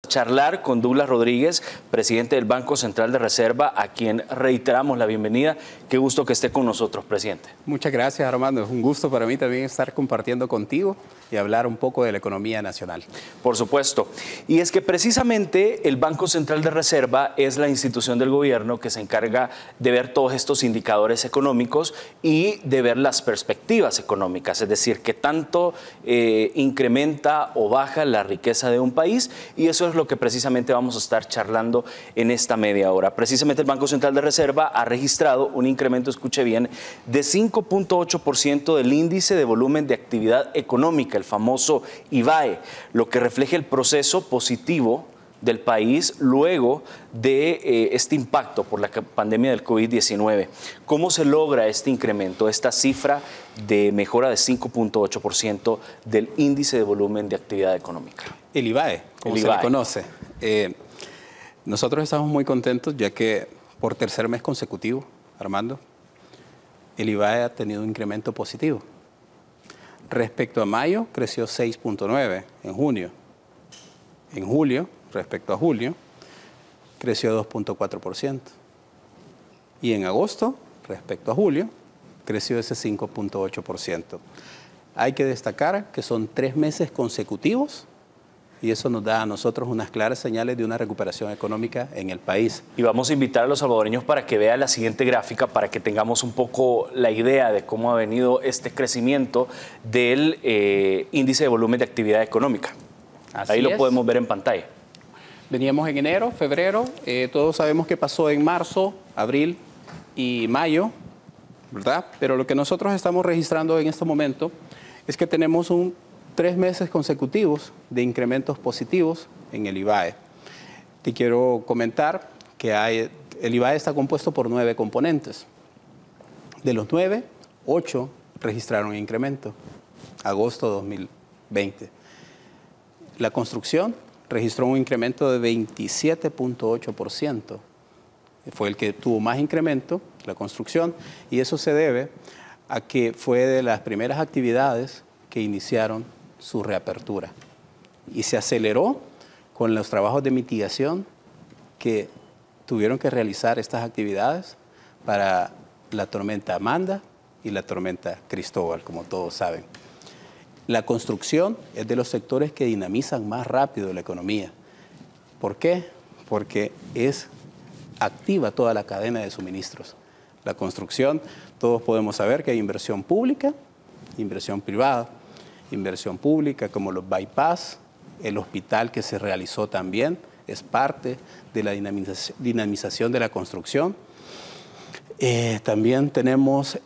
Charlar con Douglas Rodríguez, presidente del Banco Central de Reserva, a quien reiteramos la bienvenida. Qué gusto que esté con nosotros, presidente. Muchas gracias, Armando. Es un gusto para mí también estar compartiendo contigo y hablar un poco de la economía nacional. Por supuesto. Y es que precisamente el Banco Central de Reserva es la institución del gobierno que se encarga de ver todos estos indicadores económicos y de ver las perspectivas económicas, es decir, qué tanto incrementa o baja la riqueza de un país, y eso es lo que precisamente vamos a estar charlando en esta media hora. Precisamente el Banco Central de Reserva ha registrado un incremento, escuche bien, de 5.8% del índice de volumen de actividad económica, el famoso IVAE, lo que refleja el proceso positivo del país luego de este impacto por la pandemia del COVID-19. ¿Cómo se logra este incremento, esta cifra de mejora de 5.8% del índice de volumen de actividad económica? El IVAE, como se le conoce. Nosotros estamos muy contentos ya que por tercer mes consecutivo, Armando, el IVAE ha tenido un incremento positivo. Respecto a mayo, creció 6.9% en junio. En julio, respecto a julio, creció 2.4%. Y en agosto, respecto a julio, creció ese 5.8%. Hay que destacar que son 3 meses consecutivos y eso nos da a nosotros unas claras señales de una recuperación económica en el país. Y vamos a invitar a los salvadoreños para que vean la siguiente gráfica, para que tengamos un poco la idea de cómo ha venido este crecimiento del índice de volumen de actividad económica. Ahí lo podemos ver en pantalla. Veníamos en enero, febrero, todos sabemos qué pasó en marzo, abril y mayo, ¿verdad? Pero lo que nosotros estamos registrando en este momento es que tenemos 3 meses consecutivos de incrementos positivos en el IVAE. Te quiero comentar que el IVAE está compuesto por 9 componentes. De los 9, 8 registraron incremento, agosto 2020. La construcción registró un incremento de 27.8%. Fue el que tuvo más incremento, la construcción, y eso se debe a que fue de las primeras actividades que iniciaron su reapertura. Y se aceleró con los trabajos de mitigación que tuvieron que realizar estas actividades para la tormenta Amanda y la tormenta Cristóbal, como todos saben. La construcción es de los sectores que dinamizan más rápido la economía. ¿Por qué? Porque es activa toda la cadena de suministros. La construcción, todos podemos saber que hay inversión pública, inversión privada. Inversión pública como los bypass, el hospital que se realizó también, es parte de la dinamización de la construcción. También tenemos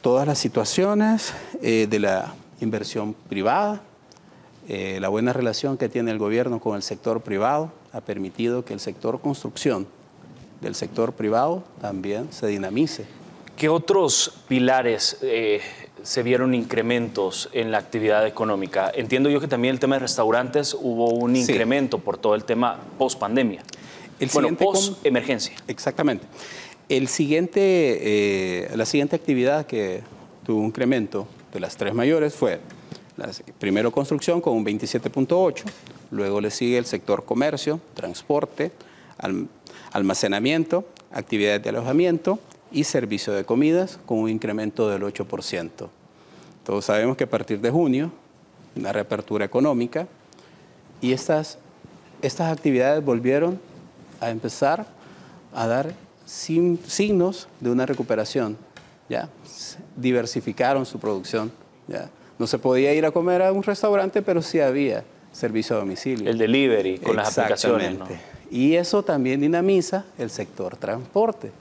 todas las situaciones de la inversión privada. La buena relación que tiene el gobierno con el sector privado ha permitido que el sector construcción del sector privado también se dinamice. ¿Qué otros pilares se vieron incrementos en la actividad económica? Entiendo yo que también el tema de restaurantes hubo un incremento por todo el tema post-pandemia. Bueno, post-emergencia. Exactamente. La siguiente actividad que tuvo un incremento de las 3 mayores fue, primero construcción con un 27.8%, luego le sigue el sector comercio, transporte, almacenamiento, actividades de alojamiento y servicio de comidas con un incremento del 8%. Todos sabemos que a partir de junio, una reapertura económica, y estas actividades volvieron a empezar a dar signos de una recuperación. ¿Ya? Diversificaron su producción. ¿Ya? No se podía ir a comer a un restaurante, pero sí había servicio a domicilio. El delivery con las aplicaciones, ¿no? Y eso también dinamiza el sector transporte.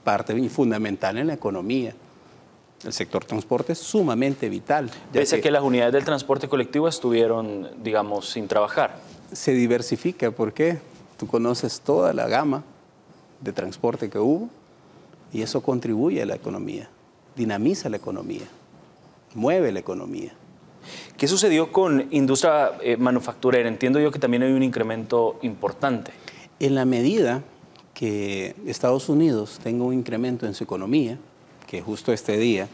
Parte fundamental en la economía. El sector transporte es sumamente vital. Pese a que las unidades del transporte colectivo estuvieron, digamos, sin trabajar. Se diversifica porque tú conoces toda la gama de transporte que hubo y eso contribuye a la economía, dinamiza la economía, mueve la economía. ¿Qué sucedió con industria manufacturera? Entiendo yo que también hay un incremento importante. En la medida que Estados Unidos tenga un incremento en su economía, que justo este día,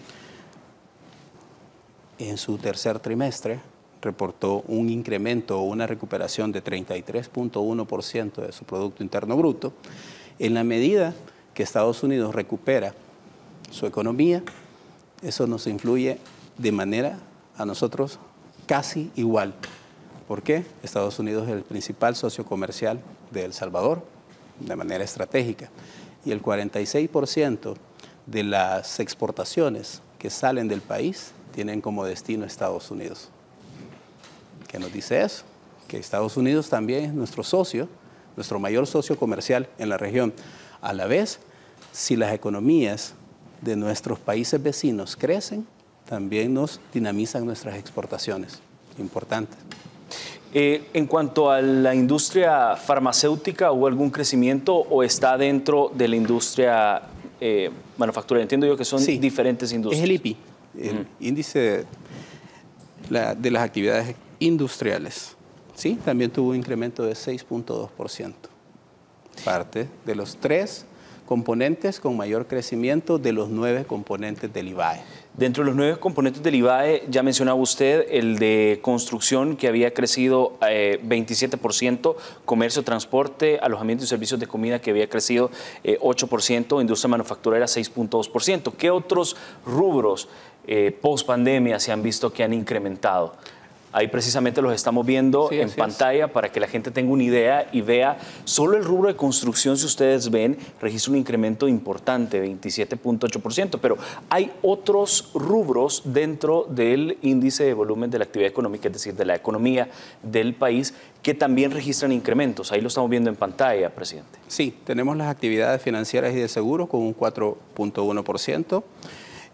en su tercer trimestre, reportó un incremento o una recuperación de 33.1% de su Producto Interno Bruto. En la medida que Estados Unidos recupera su economía, eso nos influye de manera a nosotros casi igual. ¿Por qué? Estados Unidos es el principal socio comercial de El Salvador, de manera estratégica. Y el 46% de las exportaciones que salen del país tienen como destino Estados Unidos. ¿Qué nos dice eso? Que Estados Unidos también es nuestro socio, nuestro mayor socio comercial en la región. A la vez, si las economías de nuestros países vecinos crecen, también nos dinamizan nuestras exportaciones. Importante. En cuanto a la industria farmacéutica, ¿hubo algún crecimiento o está dentro de la industria manufacturera? Entiendo yo que son diferentes industrias. Es el IPI, el índice de las actividades industriales. Sí, también tuvo un incremento de 6.2%. Parte de los 3 componentes con mayor crecimiento de los 9 componentes del IVAE. Dentro de los 9 componentes del IVAE, ya mencionaba usted el de construcción, que había crecido 27%, comercio, transporte, alojamiento y servicios de comida, que había crecido 8%, industria manufacturera 6.2%. ¿Qué otros rubros post pandemia se han visto que han incrementado? Ahí precisamente los estamos viendo en pantalla para que la gente tenga una idea y vea. Solo el rubro de construcción, si ustedes ven, registra un incremento importante, 27.8%, pero hay otros rubros dentro del índice de volumen de la actividad económica, es decir, de la economía del país, que también registran incrementos. Ahí lo estamos viendo en pantalla, presidente. Sí, tenemos las actividades financieras y de seguros con un 4.1%.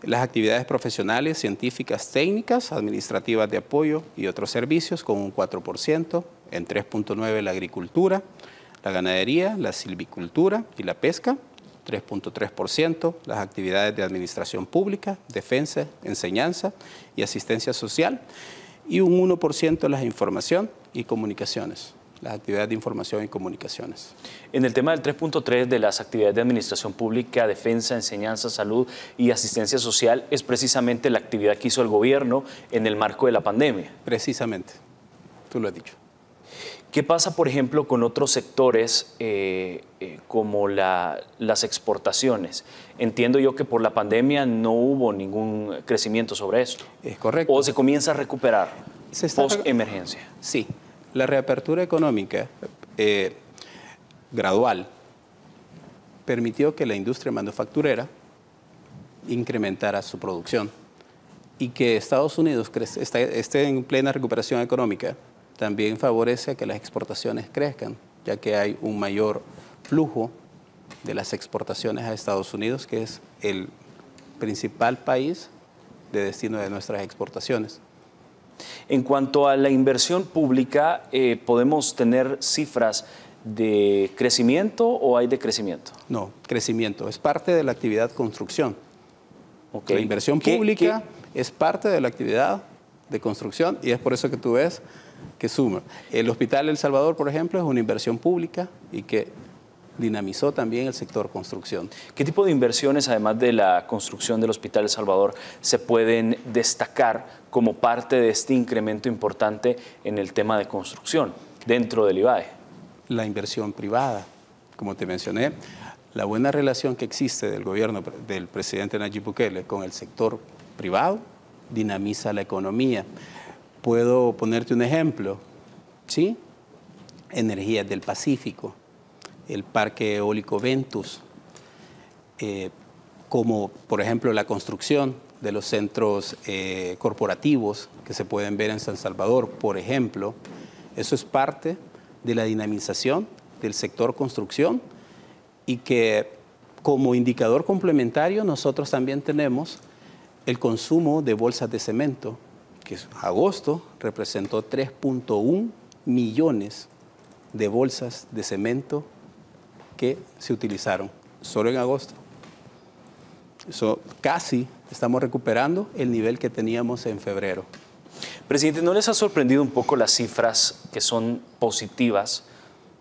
Las actividades profesionales, científicas, técnicas, administrativas de apoyo y otros servicios con un 4%, en 3.9% la agricultura, la ganadería, la silvicultura y la pesca, 3.3%, las actividades de administración pública, defensa, enseñanza y asistencia social, y un 1% las información y comunicaciones. Las actividades de información y comunicaciones. En el tema del 3.3 de las actividades de administración pública, defensa, enseñanza, salud y asistencia social, es precisamente la actividad que hizo el gobierno en el marco de la pandemia. Precisamente, tú lo has dicho. ¿Qué pasa, por ejemplo, con otros sectores como las exportaciones? Entiendo yo que por la pandemia no hubo ningún crecimiento sobre esto. Es correcto. ¿O se comienza a recuperar post-emergencia? Sí. La reapertura económica gradual permitió que la industria manufacturera incrementara su producción y que Estados Unidos esté en plena recuperación económica también favorece a que las exportaciones crezcan, ya que hay un mayor flujo de las exportaciones a Estados Unidos, que es el principal país de destino de nuestras exportaciones. En cuanto a la inversión pública, ¿podemos tener cifras de crecimiento o hay decrecimiento? No, crecimiento. Es parte de la actividad construcción. La inversión pública es parte de la actividad de construcción y es por eso que tú ves que suma. El Hospital El Salvador, por ejemplo, es una inversión pública y que dinamizó también el sector construcción. ¿Qué tipo de inversiones, además de la construcción del Hospital El Salvador, se pueden destacar como parte de este incremento importante en el tema de construcción dentro del IVAE? La inversión privada, como te mencioné, la buena relación que existe del gobierno del presidente Nayib Bukele con el sector privado dinamiza la economía. Puedo ponerte un ejemplo, ¿sí? Energías del Pacífico, el Parque Eólico Ventus, como por ejemplo la construcción de los centros corporativos que se pueden ver en San Salvador, por ejemplo. Eso es parte de la dinamización del sector construcción y que como indicador complementario nosotros también tenemos el consumo de bolsas de cemento, que en agosto representó 3.1 millones de bolsas de cemento que se utilizaron solo en agosto. Eso casi estamos recuperando el nivel que teníamos en febrero. Presidente, ¿no les ha sorprendido un poco las cifras que son positivas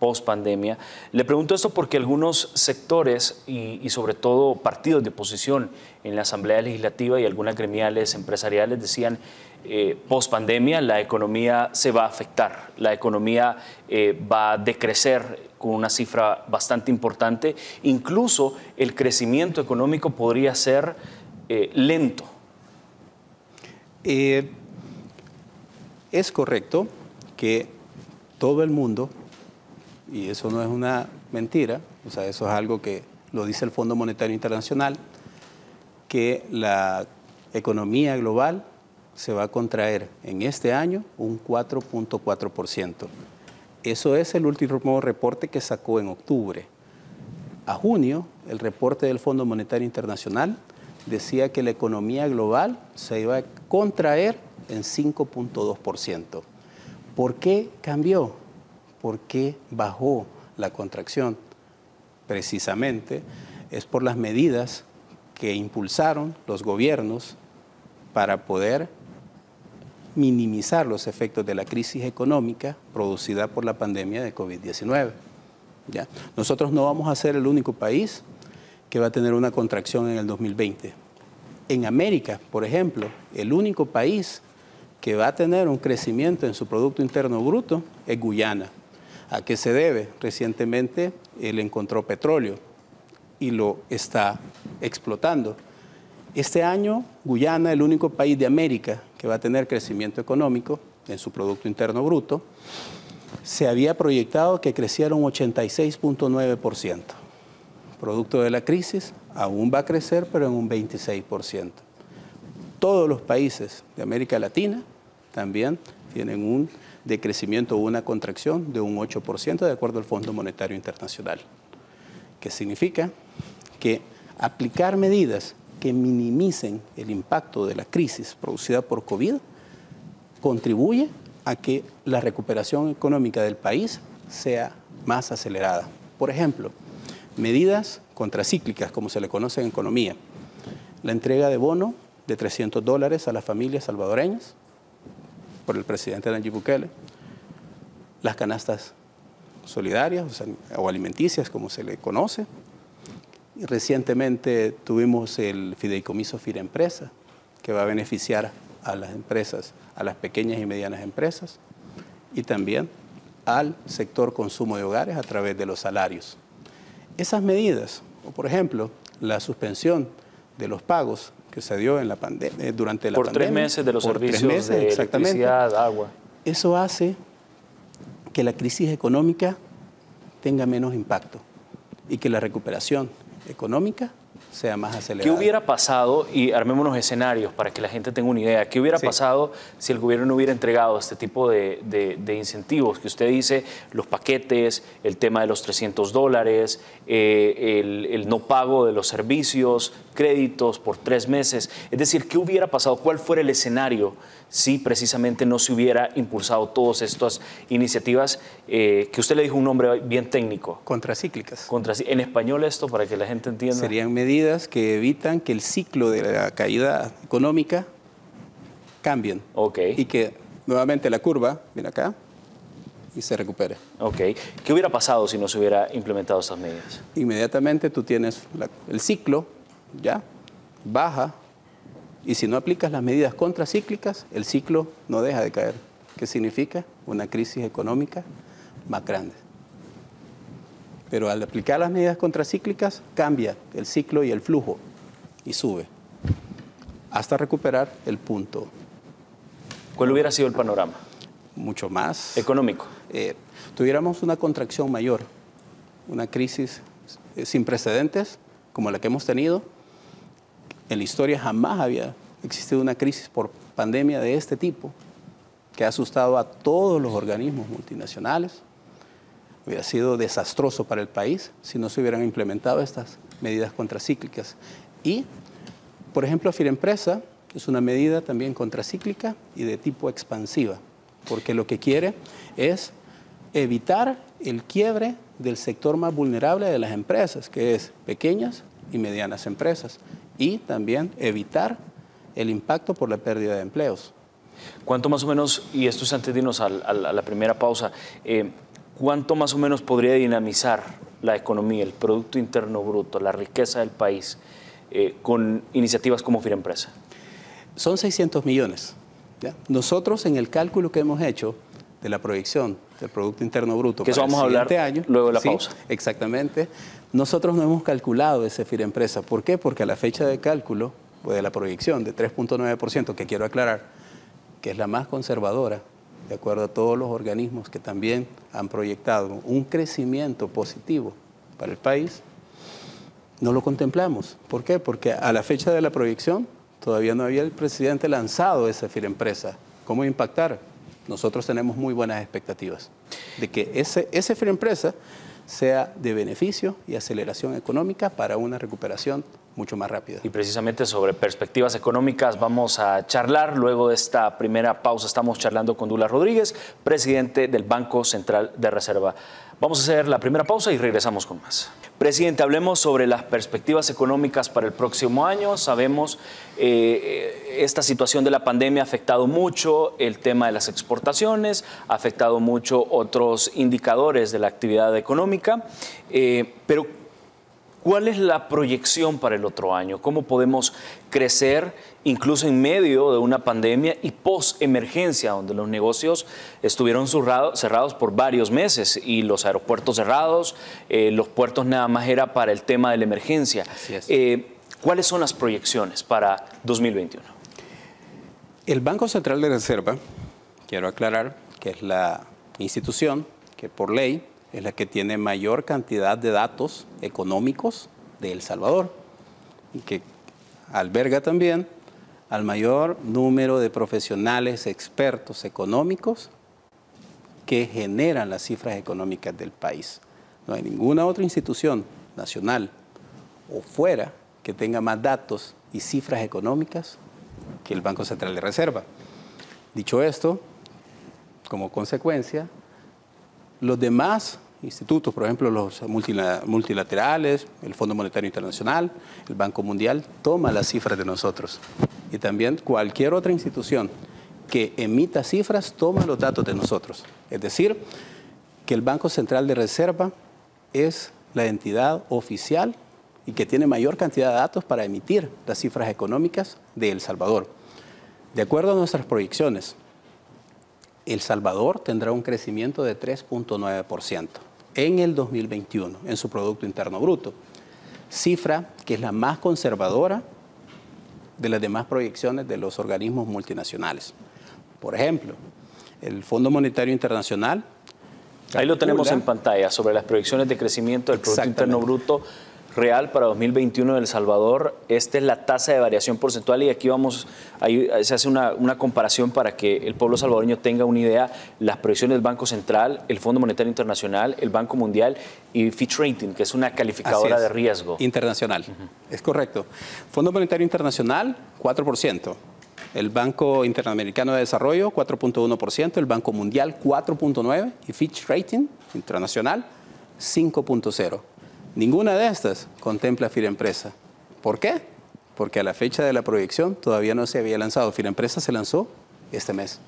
post pandemia. Le pregunto esto porque algunos sectores y sobre todo partidos de oposición en la Asamblea Legislativa y algunas gremiales empresariales decían post pandemia la economía se va a afectar, la economía va a decrecer con una cifra bastante importante, incluso el crecimiento económico podría ser lento. Es correcto que todo el mundo, y eso no es una mentira, o sea, eso es algo que lo dice el Fondo Monetario Internacional, que la economía global se va a contraer en este año un 4.4%. Eso es el último reporte que sacó en octubre. A junio, el reporte del Fondo Monetario Internacional decía que la economía global se iba a contraer en 5.2%. ¿Por qué cambió? ¿Por qué bajó la contracción? Precisamente es por las medidas que impulsaron los gobiernos para poder minimizar los efectos de la crisis económica producida por la pandemia de COVID-19. ¿Ya? Nosotros no vamos a ser el único país que va a tener una contracción en el 2020. En América, por ejemplo, el único país que va a tener un crecimiento en su Producto Interno Bruto es Guyana. ¿A qué se debe? Recientemente él encontró petróleo y lo está explotando. Este año, Guyana, el único país de América que va a tener crecimiento económico en su Producto Interno Bruto, se había proyectado que creciera un 86.9%. Producto de la crisis, aún va a crecer, pero en un 26%. Todos los países de América Latina también tienen un decrecimiento o una contracción de un 8% de acuerdo al Fondo Monetario Internacional. ¿Qué significa? Que aplicar medidas que minimicen el impacto de la crisis producida por COVID contribuye a que la recuperación económica del país sea más acelerada. Por ejemplo, medidas contracíclicas, como se le conoce en economía, la entrega de bono de $300 a las familias salvadoreñas por el presidente Nayib Bukele, las canastas solidarias o alimenticias, como se le conoce. Y recientemente tuvimos el fideicomiso Firempresa, que va a beneficiar a las empresas, a las pequeñas y medianas empresas, y también al sector consumo de hogares a través de los salarios. Esas medidas, o por ejemplo, la suspensión de los pagos que se dio en la durante la pandemia. Por 3 meses de los servicios de electricidad, agua. Eso hace que la crisis económica tenga menos impacto y que la recuperación económica sea más acelerada. ¿Qué hubiera pasado, y armémonos escenarios para que la gente tenga una idea, qué hubiera pasado si el gobierno no hubiera entregado este tipo de incentivos que usted dice, los paquetes, el tema de los $300, el no pago de los servicios, créditos por 3 meses? Es decir, ¿qué hubiera pasado? ¿Cuál fuera el escenario si precisamente no se hubiera impulsado todas estas iniciativas que usted le dijo un nombre bien técnico? Contracíclicas. En español esto, para que la gente entienda. Serían medidas que evitan que el ciclo de la caída económica cambien. Okay. Y que nuevamente la curva viene acá y se recupere. Okay. ¿Qué hubiera pasado si no se hubiera implementado estas medidas? Inmediatamente tú tienes el ciclo, ya, baja, y si no aplicas las medidas contracíclicas, el ciclo no deja de caer. ¿Qué significa? Una crisis económica más grande. Pero al aplicar las medidas contracíclicas, cambia el ciclo y el flujo y sube hasta recuperar el punto. ¿Cuál hubiera sido el panorama? Mucho más económico. Tuviéramos una contracción mayor, una crisis sin precedentes como la que hemos tenido. En la historia jamás había existido una crisis por pandemia de este tipo que ha asustado a todos los organismos multinacionales. Hubiera sido desastroso para el país si no se hubieran implementado estas medidas contracíclicas. Y, por ejemplo, Firempresa es una medida también contracíclica y de tipo expansiva, porque lo que quiere es evitar el quiebre del sector más vulnerable de las empresas, que es pequeñas y medianas empresas, y también evitar el impacto por la pérdida de empleos. ¿Cuánto más o menos, y esto es antes de irnos a la primera pausa, ¿cuánto más o menos podría dinamizar la economía, el Producto Interno Bruto, la riqueza del país con iniciativas como Firempresa? Son 600 millones. ¿Ya? Nosotros en el cálculo que hemos hecho de la proyección del Producto Interno Bruto que eso para vamos a hablar año, luego de la sí, pausa. Exactamente. Nosotros no hemos calculado ese Firempresa. ¿Por qué? Porque a la fecha de cálculo o de la proyección de 3.9%, que quiero aclarar, que es la más conservadora, de acuerdo a todos los organismos que también han proyectado un crecimiento positivo para el país, no lo contemplamos. ¿Por qué? Porque a la fecha de la proyección todavía no había el presidente lanzado esa Firempresa. ¿Cómo impactar? Nosotros tenemos muy buenas expectativas de que ese Firempresa sea de beneficio y aceleración económica para una recuperación mucho más rápida. Y precisamente sobre perspectivas económicas vamos a charlar. Luego de esta primera pausa estamos charlando con Douglas Rodríguez, presidente del Banco Central de Reserva. Vamos a hacer la primera pausa y regresamos con más. Presidente, hablemos sobre las perspectivas económicas para el próximo año. Sabemos esta situación de la pandemia ha afectado mucho el tema de las exportaciones, ha afectado mucho otros indicadores de la actividad económica, pero ¿cuál es la proyección para el otro año? ¿Cómo podemos crecer incluso en medio de una pandemia y post-emergencia, donde los negocios estuvieron cerrados por varios meses y los aeropuertos cerrados, los puertos nada más era para el tema de la emergencia? Así es. ¿Cuáles son las proyecciones para 2021? El Banco Central de Reserva, quiero aclarar que es la institución que por ley es la que tiene mayor cantidad de datos económicos de El Salvador y que alberga también al mayor número de profesionales expertos económicos que generan las cifras económicas del país. No hay ninguna otra institución nacional o fuera que tenga más datos y cifras económicas que el Banco Central de Reserva. Dicho esto, como consecuencia, los demás institutos, por ejemplo, los multilaterales, el Fondo Monetario Internacional, el Banco Mundial, toma las cifras de nosotros. Y también cualquier otra institución que emita cifras toma los datos de nosotros. Es decir, que el Banco Central de Reserva es la entidad oficial y que tiene mayor cantidad de datos para emitir las cifras económicas de El Salvador. De acuerdo a nuestras proyecciones, El Salvador tendrá un crecimiento de 3.9% en el 2021 en su Producto Interno Bruto, cifra que es la más conservadora de las demás proyecciones de los organismos multinacionales. Por ejemplo, el Fondo Monetario Internacional... Ahí lo tenemos en pantalla, sobre las proyecciones de crecimiento del Producto Interno Bruto real para 2021 de El Salvador. Esta es la tasa de variación porcentual y aquí ahí se hace una comparación para que el pueblo salvadoreño tenga una idea. Las proyecciones del Banco Central, el Fondo Monetario Internacional, el Banco Mundial y Fitch Rating, que es una calificadora de riesgo. Internacional, es correcto. Fondo Monetario Internacional, 4%. El Banco Interamericano de Desarrollo, 4.1%. El Banco Mundial, 4.9%. Y Fitch Rating Internacional, 5.0%. Ninguna de estas contempla Firempresa. ¿Por qué? Porque a la fecha de la proyección todavía no se había lanzado. Firempresa se lanzó este mes,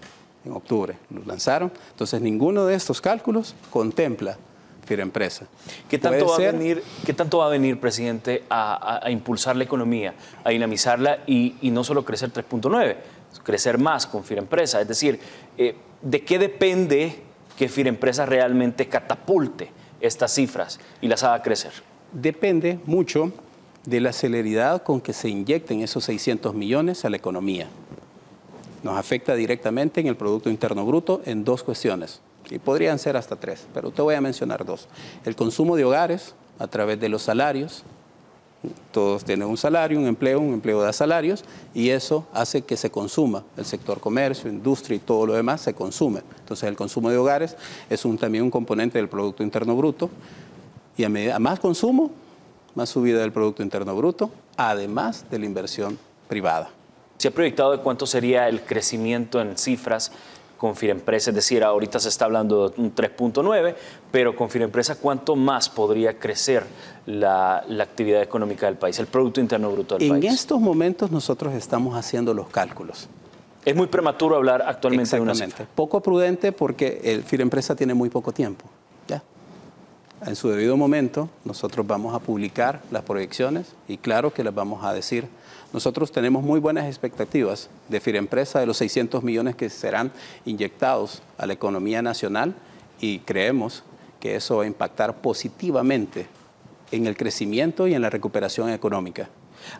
en octubre. Lo lanzaron. Entonces, ninguno de estos cálculos contempla Firempresa. ¿Qué tanto va a venir, presidente, a impulsar la economía, a dinamizarla y no solo crecer 3.9, crecer más con Firempresa? Es decir, ¿de qué depende que Firempresa realmente catapulte estas cifras y las haga crecer? Depende mucho de la celeridad con que se inyecten esos 600 millones a la economía. Nos afecta directamente en el Producto Interno Bruto en dos cuestiones, y podrían ser hasta tres, pero te voy a mencionar dos. El consumo de hogares a través de los salarios. Todos tienen un salario, un empleo da salarios, y eso hace que se consuma. El sector comercio, industria y todo lo demás se consume. Entonces, el consumo de hogares es también un componente del Producto Interno Bruto. Y a más consumo, más subida del Producto Interno Bruto, además de la inversión privada. ¿Se ha proyectado de cuánto sería el crecimiento en cifras con Firempresa? Es decir, ahorita se está hablando de un 3.9, pero con Firempresa, ¿cuánto más podría crecer la actividad económica del país, el Producto Interno Bruto del país? En estos momentos nosotros estamos haciendo los cálculos. Es muy prematuro hablar actualmente de una cifra. Poco prudente porque el Firempresa tiene muy poco tiempo. en su debido momento, nosotros vamos a publicar las proyecciones y claro que las vamos a decir. Nosotros tenemos muy buenas expectativas de Firempresa, de los 600 millones que serán inyectados a la economía nacional y creemos que eso va a impactar positivamente en el crecimiento y en la recuperación económica.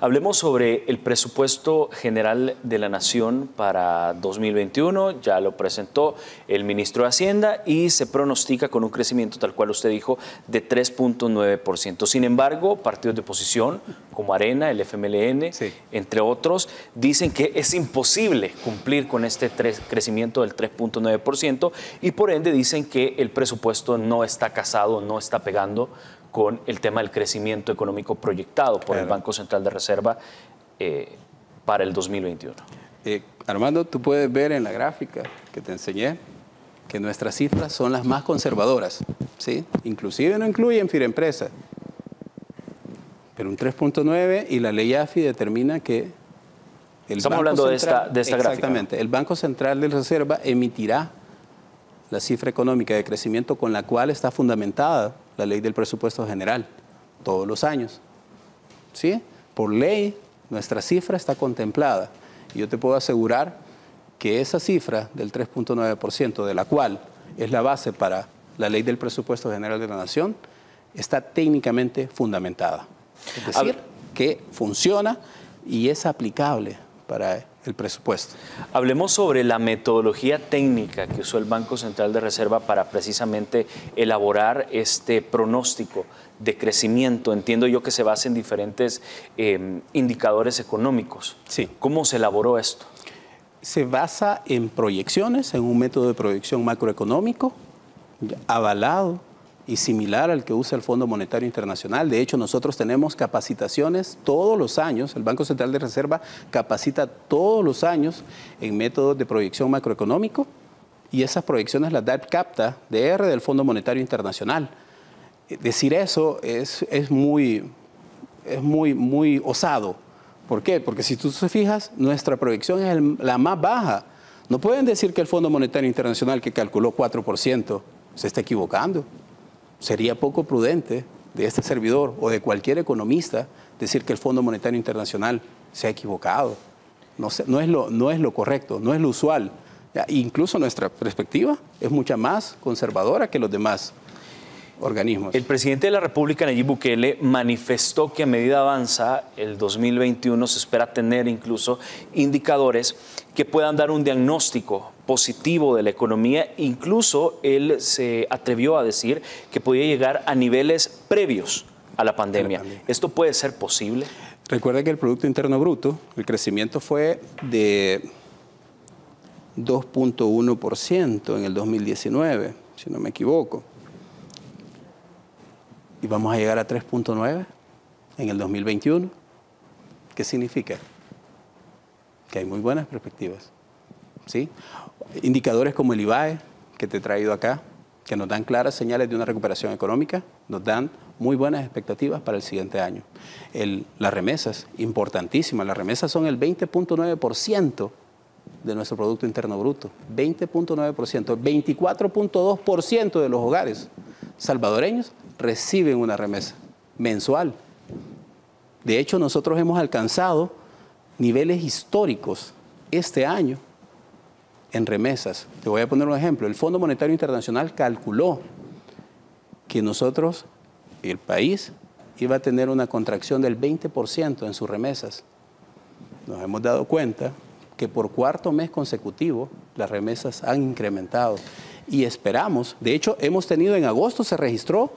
Hablemos sobre el presupuesto general de la Nación para 2021. Ya lo presentó el ministro de Hacienda y se pronostica con un crecimiento, tal cual usted dijo, de 3.9%. Sin embargo, partidos de oposición como Arena, el FMLN, sí, entre otros, dicen que es imposible cumplir con este crecimiento del 3.9% y por ende dicen que el presupuesto no está casado, no está pegando con el tema del crecimiento económico proyectado por el Banco Central de Reserva para el 2021. Armando, tú puedes ver en la gráfica que te enseñé que nuestras cifras son las más conservadoras, ¿sí? Inclusive no incluyen Firempresa, pero un 3.9 y la ley AFI determina que estamos hablando de esta gráfica. Exactamente, el Banco Central de Reserva emitirá la cifra económica de crecimiento con la cual está fundamentada la ley del presupuesto general, todos los años. ¿Sí? Por ley, nuestra cifra está contemplada. Y yo te puedo asegurar que esa cifra del 3.9%, de la cual es la base para la ley del presupuesto general de la Nación, está técnicamente fundamentada. Es decir, que funciona y es aplicable para el presupuesto. Hablemos sobre la metodología técnica que usó el Banco Central de Reserva para precisamente elaborar este pronóstico de crecimiento. Entiendo yo que se basa en diferentes indicadores económicos. Sí. ¿Cómo se elaboró esto? Se basa en proyecciones, en un método de proyección macroeconómico avalado y similar al que usa el Fondo Monetario Internacional. De hecho, nosotros tenemos capacitaciones todos los años. El Banco Central de Reserva capacita todos los años en métodos de proyección macroeconómico y esas proyecciones las da el CAPTA DR del Fondo Monetario Internacional. Decir eso es muy osado. ¿Por qué? Porque si tú te fijas, nuestra proyección es la más baja. No pueden decir que el Fondo Monetario Internacional, que calculó 4%, se está equivocando. Sería poco prudente de este servidor o de cualquier economista decir que el Fondo Monetario Internacional se ha equivocado. No es lo correcto, no es lo usual. Incluso nuestra perspectiva es mucha más conservadora que los demás organismos. El presidente de la República, Nayib Bukele, manifestó que a medida avanza el 2021 se espera tener incluso indicadores que puedan dar un diagnóstico positivo de la economía. Incluso él se atrevió a decir que podía llegar a niveles previos a la pandemia. ¿Esto puede ser posible? Recuerda que el Producto Interno Bruto, el crecimiento fue de 2.1% en el 2019, si no me equivoco. Y vamos a llegar a 3.9 en el 2021. ¿Qué significa? Que hay muy buenas perspectivas, ¿sí? Indicadores como el IVAE, que te he traído acá, que nos dan claras señales de una recuperación económica, nos dan muy buenas expectativas para el siguiente año. Las remesas, importantísimas. Las remesas son el 20.9% de nuestro Producto Interno Bruto. 20.9%. 24.2% de los hogares salvadoreños reciben una remesa mensual. De hecho, nosotros hemos alcanzado niveles históricos este año en remesas. Te voy a poner un ejemplo. El Fondo Monetario Internacional calculó que nosotros, el país, iba a tener una contracción del 20% en sus remesas. Nos hemos dado cuenta que por cuarto mes consecutivo las remesas han incrementado y esperamos, de hecho hemos tenido en agosto, se registró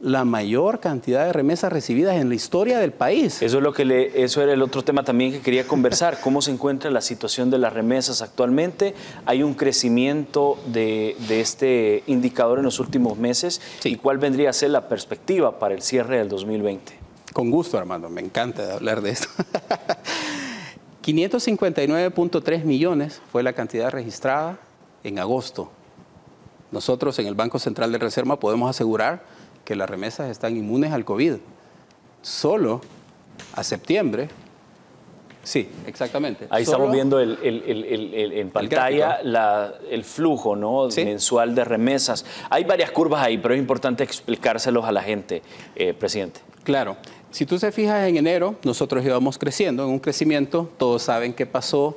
la mayor cantidad de remesas recibidas en la historia del país. Eso era el otro tema también que quería conversar. ¿Cómo se encuentra la situación de las remesas actualmente? ¿Hay un crecimiento de este indicador en los últimos meses? Sí. ¿Y cuál vendría a ser la perspectiva para el cierre del 2020? Con gusto, Armando, me encanta hablar de esto. 559.3 millones fue la cantidad registrada en agosto. Nosotros en el Banco Central de Reserva podemos asegurar que las remesas están inmunes al COVID. Solo a septiembre Sí, exactamente. Ahí Solo estamos viendo en pantalla el flujo, ¿no? Sí. Mensual de remesas. Hay varias curvas ahí, pero es importante explicárselos a la gente, presidente. Claro. Si tú te fijas en enero, nosotros íbamos creciendo, en un crecimiento. Todos saben qué pasó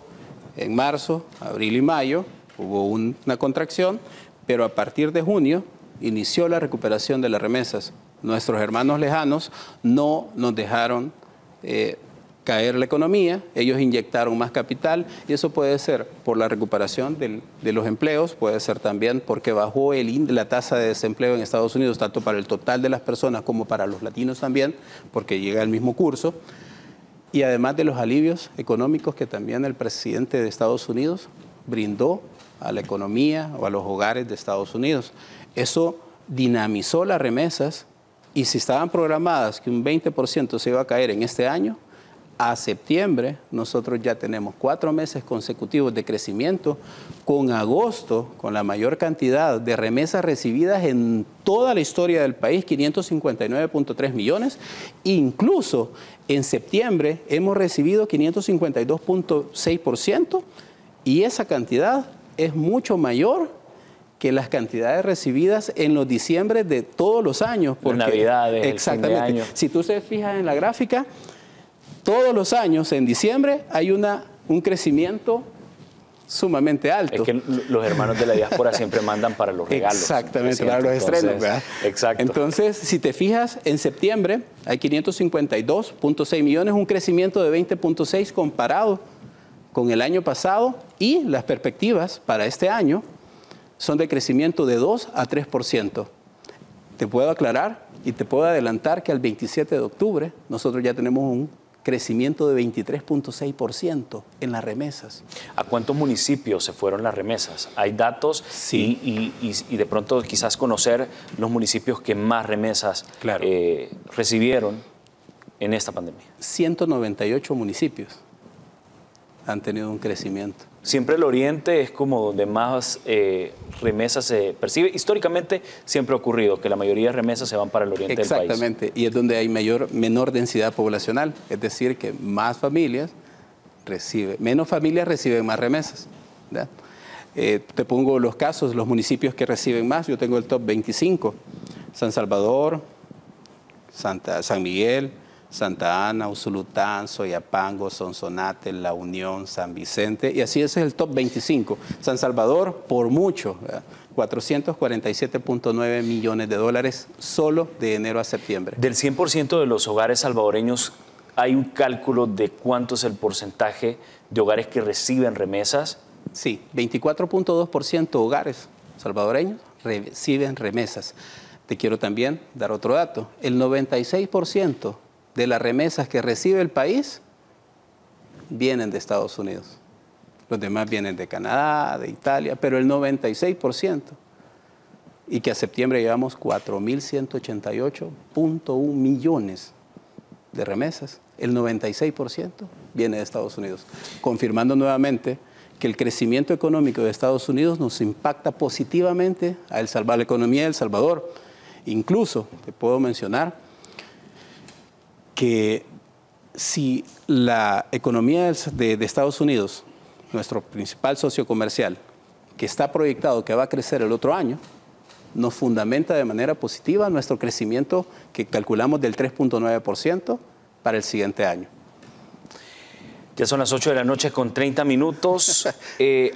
en marzo, abril y mayo. Hubo una contracción, pero a partir de junio inició la recuperación de las remesas. Nuestros hermanos lejanos no nos dejaron caer la economía, ellos inyectaron más capital y eso puede ser por la recuperación de los empleos, puede ser también porque bajó la tasa de desempleo en Estados Unidos, tanto para el total de las personas como para los latinos también, porque llega el mismo curso, y además de los alivios económicos que también el presidente de Estados Unidos brindó a la economía o a los hogares de Estados Unidos. Eso dinamizó las remesas y si estaban programadas que un 20% se iba a caer en este año, a septiembre nosotros ya tenemos 4 meses consecutivos de crecimiento, con agosto, con la mayor cantidad de remesas recibidas en toda la historia del país, 559.3 millones. Incluso en septiembre hemos recibido 552.6% y esa cantidad es mucho mayor que las cantidades recibidas en los diciembre de todos los años. Por Navidades, exactamente. El fin de año. Si tú te fijas en la gráfica, todos los años en diciembre hay un crecimiento sumamente alto. Es que los hermanos de la diáspora siempre mandan para los regalos. Exactamente, para los estrenos, ¿verdad? Exacto. Entonces, si te fijas, en septiembre hay 552.6 millones, un crecimiento de 20.6 comparado con el año pasado, y las perspectivas para este año son de crecimiento de 2 a 3%. Te puedo aclarar y te puedo adelantar que al 27 de octubre nosotros ya tenemos un crecimiento de 23.6% en las remesas. ¿A cuántos municipios se fueron las remesas? ¿Hay datos? Sí. Y de pronto quizás conocer los municipios que más remesas Claro. Recibieron en esta pandemia. 198 municipios han tenido un crecimiento. Siempre el oriente es como donde más remesas se percibe. Históricamente siempre ha ocurrido que la mayoría de remesas se van para el oriente del país. Exactamente, y es donde hay menor densidad poblacional, es decir, que menos familias reciben más remesas, ¿verdad? Te pongo los casos, los municipios que reciben más. Yo tengo el top 25, San Salvador, San Miguel, Santa Ana, Usulután, Soyapango, Sonsonate, La Unión, San Vicente, y así ese es el top 25. San Salvador, por mucho, 447.9 millones de dólares solo de enero a septiembre. Del 100% de los hogares salvadoreños, ¿hay un cálculo de cuánto es el porcentaje de hogares que reciben remesas? Sí, 24.2% de hogares salvadoreños reciben remesas. Te quiero también dar otro dato. El 96% de las remesas que recibe el país vienen de Estados Unidos. Los demás vienen de Canadá, de Italia, pero el 96%. Y que a septiembre llevamos 4.188.1 millones de remesas. El 96% viene de Estados Unidos, confirmando nuevamente que el crecimiento económico de Estados Unidos nos impacta positivamente a la economía de El Salvador. Incluso, te puedo mencionar que si la economía de Estados Unidos, nuestro principal socio comercial, que está proyectado que va a crecer el otro año, nos fundamenta de manera positiva nuestro crecimiento que calculamos del 3.9% para el siguiente año. Ya son las 8 de la noche con 30 minutos.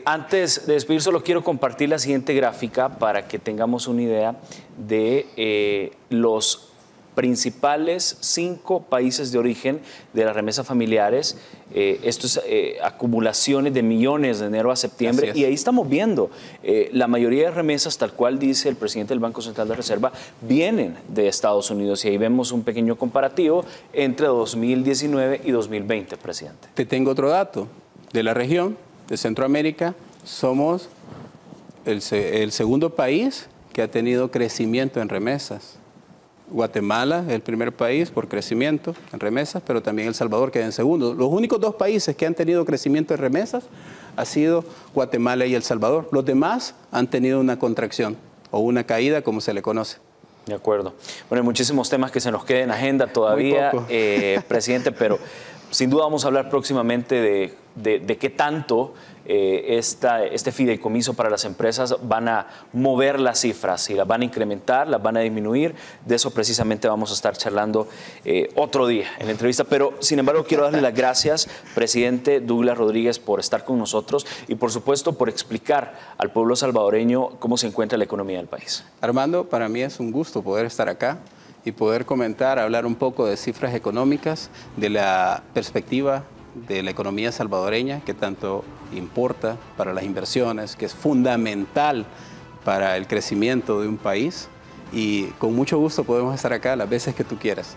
Antes de despedir, solo quiero compartir la siguiente gráfica para que tengamos una idea de los principales 5 países de origen de las remesas familiares. Esto es acumulaciones de millones de enero a septiembre, y ahí estamos viendo la mayoría de remesas, tal cual dice el presidente del Banco Central de Reserva, vienen de Estados Unidos, y ahí vemos un pequeño comparativo entre 2019 y 2020, presidente. Te tengo otro dato. De la región de Centroamérica, somos el segundo país que ha tenido crecimiento en remesas. Guatemala es el primer país por crecimiento en remesas, pero también El Salvador queda en segundo. Los únicos 2 países que han tenido crecimiento en remesas ha sido Guatemala y El Salvador. Los demás han tenido una contracción o una caída, como se le conoce. De acuerdo. Bueno, hay muchísimos temas que se nos queden en agenda todavía, presidente, pero sin duda vamos a hablar próximamente de qué tanto este fideicomiso para las empresas van a mover las cifras, si las van a incrementar, las van a disminuir. De eso precisamente vamos a estar charlando otro día en la entrevista. Pero, sin embargo, quiero darle las gracias, presidente Douglas Rodríguez, por estar con nosotros y, por supuesto, por explicar al pueblo salvadoreño cómo se encuentra la economía del país. Armando, para mí es un gusto poder estar acá y poder comentar, hablar un poco de cifras económicas, de la perspectiva de la economía salvadoreña, que tanto importa para las inversiones, que es fundamental para el crecimiento de un país. Y con mucho gusto podemos estar acá las veces que tú quieras.